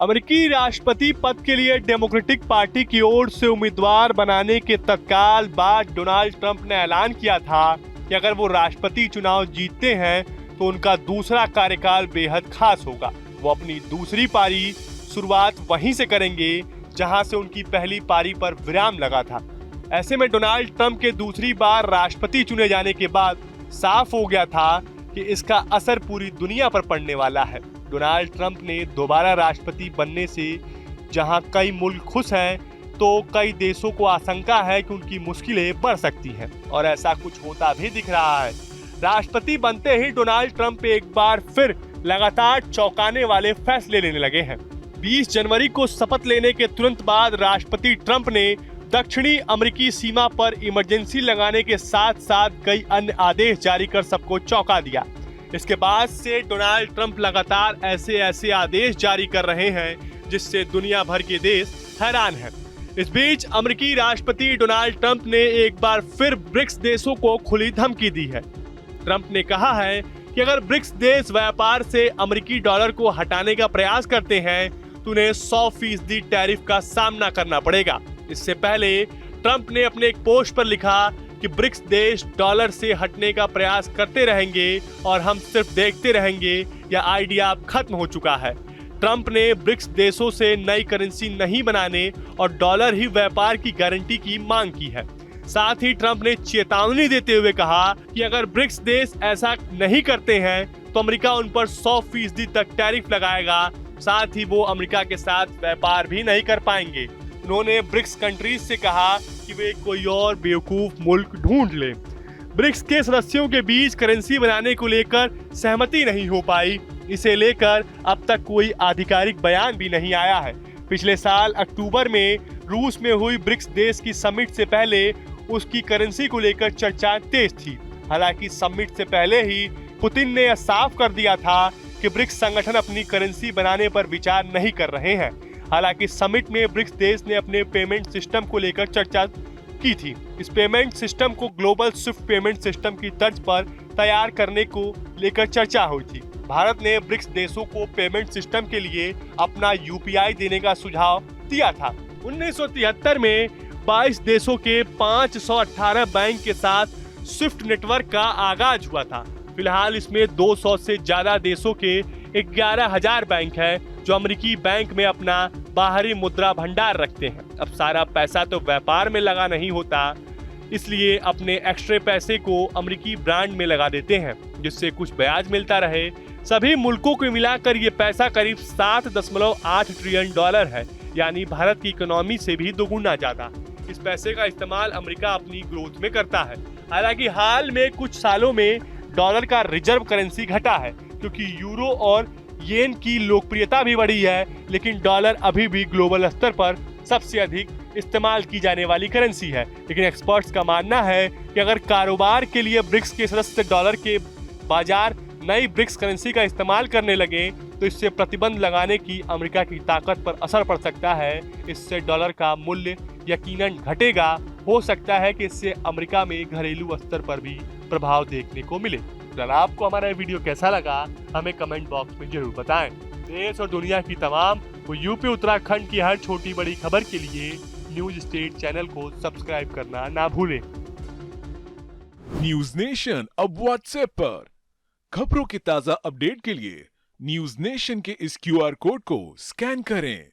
अमेरिकी राष्ट्रपति पद के लिए डेमोक्रेटिक पार्टी की ओर से उम्मीदवार बनाने के तत्काल बाद डोनाल्ड ट्रंप ने ऐलान किया था कि अगर वो राष्ट्रपति चुनाव जीतते हैं तो उनका दूसरा कार्यकाल बेहद खास होगा। वो अपनी दूसरी पारी शुरुआत वहीं से करेंगे जहां से उनकी पहली पारी पर विराम लगा था। ऐसे में डोनाल्ड ट्रंप के दूसरी बार राष्ट्रपति चुने जाने के बाद साफ हो गया था कि इसका असर पूरी दुनिया पर पड़ने वाला है। डोनाल्ड ट्रंप ने दोबारा राष्ट्रपति बनने से जहां कई मुल्क खुश हैं, तो कई देशों को आशंका है कि उनकी मुश्किलें बढ़ सकती हैं और ऐसा कुछ होता भी दिख रहा है। राष्ट्रपति बनते ही डोनाल्ड ट्रंप एक बार फिर लगातार चौंकाने वाले फैसले लेने लगे हैं। 20 जनवरी को शपथ लेने के तुरंत बाद राष्ट्रपति ट्रंप ने दक्षिणी अमेरिकी सीमा पर इमरजेंसी लगाने के साथ साथ कई अन्य आदेश जारी कर सबको चौंका दिया। इसके बाद से डोनाल्ड ट्रंप लगातार ऐसे आदेश जारी कर रहे हैं जिससे दुनिया भर के देश हैरान हैं। इस बीच अमेरिकी राष्ट्रपति डोनाल्ड ट्रंप ने एक बार फिर ब्रिक्स देशों को खुली धमकी दी है। ट्रंप ने कहा है कि अगर ब्रिक्स देश व्यापार से अमेरिकी डॉलर को हटाने का प्रयास करते हैं तो उन्हें 100% टैरिफ का सामना करना पड़ेगा। इससे पहले ट्रंप ने अपने एक पोस्ट पर लिखा कि ब्रिक्स देश डॉलर से हटने का प्रयास करते रहेंगे और हम सिर्फ देखते रहेंगे, यह आइडिया अब खत्म हो चुका है। ट्रंप ने ब्रिक्स देशों से नई करेंसी नहीं बनाने और डॉलर ही व्यापार की गारंटी की मांग की है। साथ ही ट्रंप ने चेतावनी देते हुए कहा कि अगर ब्रिक्स देश ऐसा नहीं करते हैं तो अमेरिका उन पर 100% तक टैरिफ लगाएगा। साथ ही वो अमेरिका के साथ व्यापार भी नहीं कर पाएंगे। उन्होंने ब्रिक्स कंट्रीज से कहा कि वे कोई और बेवकूफ मुल्क ढूंढ लें। ब्रिक्स के सदस्यों के बीच करेंसी बनाने को लेकर सहमति नहीं हो पाई। इसे लेकर अब तक कोई आधिकारिक बयान भी नहीं आया है। पिछले साल अक्टूबर में रूस में हुई ब्रिक्स देश की समिट से पहले उसकी करेंसी को लेकर चर्चा तेज थी। हालांकि समिट से पहले ही पुतिन ने यह साफ कर दिया था कि ब्रिक्स संगठन अपनी करेंसी बनाने पर विचार नहीं कर रहे हैं। हालांकि समिट में ब्रिक्स देश ने अपने पेमेंट सिस्टम को लेकर चर्चा की थी। इस पेमेंट सिस्टम को ग्लोबल स्विफ्ट पेमेंट सिस्टम की तर्ज पर तैयार करने को लेकर चर्चा हुई थी। भारत ने ब्रिक्स देशों को पेमेंट सिस्टम के लिए अपना यूपीआई देने का सुझाव दिया था। 1973 में 22 देशों के 518 बैंक के साथ स्विफ्ट नेटवर्क का आगाज हुआ था। फिलहाल इसमें 200 से ज्यादा देशों के 11,000 बैंक हैं जो अमेरिकी बैंक में अपना बाहरी मुद्रा भंडार रखते हैं। अब सारा पैसा तो व्यापार में लगा नहीं होता, इसलिए अपने एक्स्ट्रा पैसे को अमेरिकी ब्रांड में लगा देते हैं जिससे कुछ ब्याज मिलता रहे। सभी मुल्कों को मिलाकर ये पैसा करीब 7.8 ट्रिलियन डॉलर है, यानी भारत की इकोनॉमी से भी दोगुना ज्यादा। इस पैसे का इस्तेमाल अमेरिका अपनी ग्रोथ में करता है। हालांकि हाल में कुछ सालों में डॉलर का रिजर्व करेंसी घटा है क्योंकि यूरो और येन की लोकप्रियता भी बढ़ी है, लेकिन डॉलर अभी भी ग्लोबल स्तर पर सबसे अधिक इस्तेमाल की जाने वाली करेंसी है। लेकिन एक्सपर्ट्स का मानना है कि अगर कारोबार के लिए ब्रिक्स के सदस्य डॉलर के बाजार नई ब्रिक्स करेंसी का इस्तेमाल करने लगे तो इससे प्रतिबंध लगाने की अमेरिका की ताकत पर असर पड़ सकता है। इससे डॉलर का मूल्य यकीनन घटेगा। हो सकता है कि इससे अमेरिका में घरेलू स्तर पर भी प्रभाव देखने को मिले। अगर आपको हमारा वीडियो कैसा लगा हमें कमेंट बॉक्स में जरूर बताएं। देश और दुनिया की तमाम यूपी उत्तराखंड की हर छोटी बड़ी खबर के लिए न्यूज स्टेट चैनल को सब्सक्राइब करना ना भूलें। न्यूज नेशन अब व्हाट्सएप पर खबरों के ताजा अपडेट के लिए न्यूज नेशन के इस क्यूआर कोड को स्कैन करें।